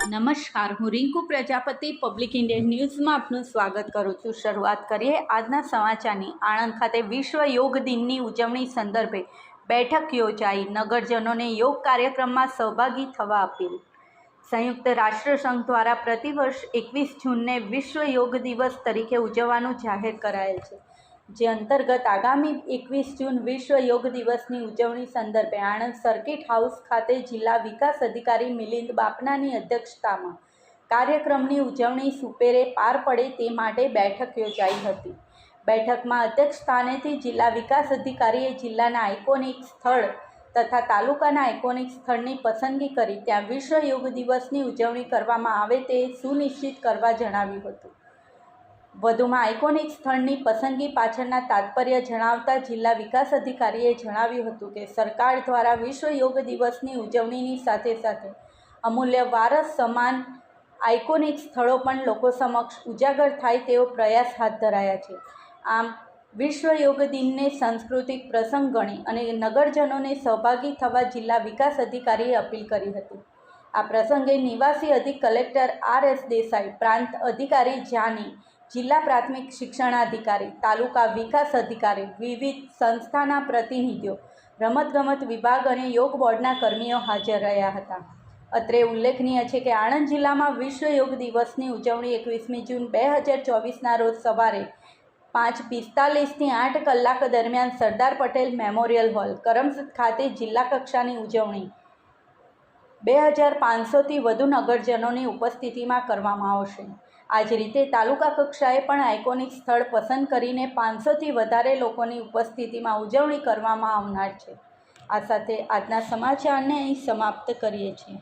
નમસ્કાર, હું Rinku Prajapati public Indian ન્યૂઝમાં આપનું સ્વાગત કરું છું। શરૂઆત કરીએ આજના સમાચારની। આણંદ ખાતે વિશ્વ યોગ દિનની ઉજવણી સંદર્ભે બેઠક યોજાઈ। નગરજનોને યોગ કાર્યક્રમમાં સહભાગી થવા અપીલ। સંયુક્ત રાષ્ટ્રસંઘ દ્વારા પ્રતિવર્ષ 21 જૂનને વિશ્વ યોગ દિવસ તરીકે ઉજવવાનું જાહેર કરાયેલ છે, જે અંતર્ગત આગામી 21 જૂન વિશ્વ યોગ દિવસની ઉજવણી સંદર્ભે આણંદ સર્કિટ હાઉસ ખાતે જિલ્લા વિકાસ અધિકારી મિલિંદ બાપનાની અધ્યક્ષતામાં કાર્યક્રમની ઉજવણી સુપેરે પાર પડે તે માટે બેઠક યોજાઈ હતી। બેઠકમાં અધ્યક્ષ સ્થાનેથી જિલ્લા વિકાસ અધિકારીએ જિલ્લાના આઇકોનિક સ્થળ તથા તાલુકાના આઇકોનિક સ્થળની પસંદગી કરી ત્યાં વિશ્વ યોગ દિવસની ઉજવણી કરવામાં આવે તે સુનિશ્ચિત કરવા જણાવ્યું હતું। વધુમાં આઇકોનિક સ્થળની પસંદગી પાછળના તાત્પર્ય જણાવતા જિલ્લા વિકાસ અધિકારીએ જણાવ્યું હતું કે સરકાર દ્વારા વિશ્વ યોગ દિવસની ઉજવણીની સાથે સાથે અમૂલ્ય વારસ સમાન આઇકોનિક સ્થળો પણ લોકો સમક્ષ ઉજાગર થાય તેવો પ્રયાસ હાથ ધરાયા છે। આમ વિશ્વ યોગ દિનને સાંસ્કૃતિક પ્રસંગ ગણી અને નગરજનોને સહભાગી થવા જિલ્લા વિકાસ અધિકારીએ અપીલ કરી હતી। આ પ્રસંગે નિવાસી અધિક કલેક્ટર R.S. દેસાઈ, પ્રાંત અધિકારી જાની, જિલ્લા પ્રાથમિક શિક્ષણાધિકારી, તાલુકા વિકાસ અધિકારી, વિવિધ સંસ્થાના પ્રતિનિધિઓ, રમતગમત વિભાગ અને યોગ બોર્ડના કર્મીઓ હાજર રહ્યા હતા। અત્રે ઉલ્લેખનીય છે કે આણંદ જિલ્લામાં વિશ્વ યોગ દિવસની ઉજવણી 21મી જૂન 2024ના રોજ સવારે 5:45થી 8 કલાક દરમિયાન સરદાર પટેલ મેમોરિયલ હોલ, કરમસદ ખાતે જિલ્લા કક્ષાની ઉજવણી 2500થી વધુ નગરજનોની ઉપસ્થિતિમાં કરવામાં આવશે। આ જ રીતે તાલુકા કક્ષાએ પણ આઇકોનિક સ્થળ પસંદ કરીને 500થી વધારે લોકોની ઉપસ્થિતિમાં ઉજવણી કરવામાં આવનાર છે। આ સાથે આજના સમાચારને અહીં સમાપ્ત કરીએ છીએ।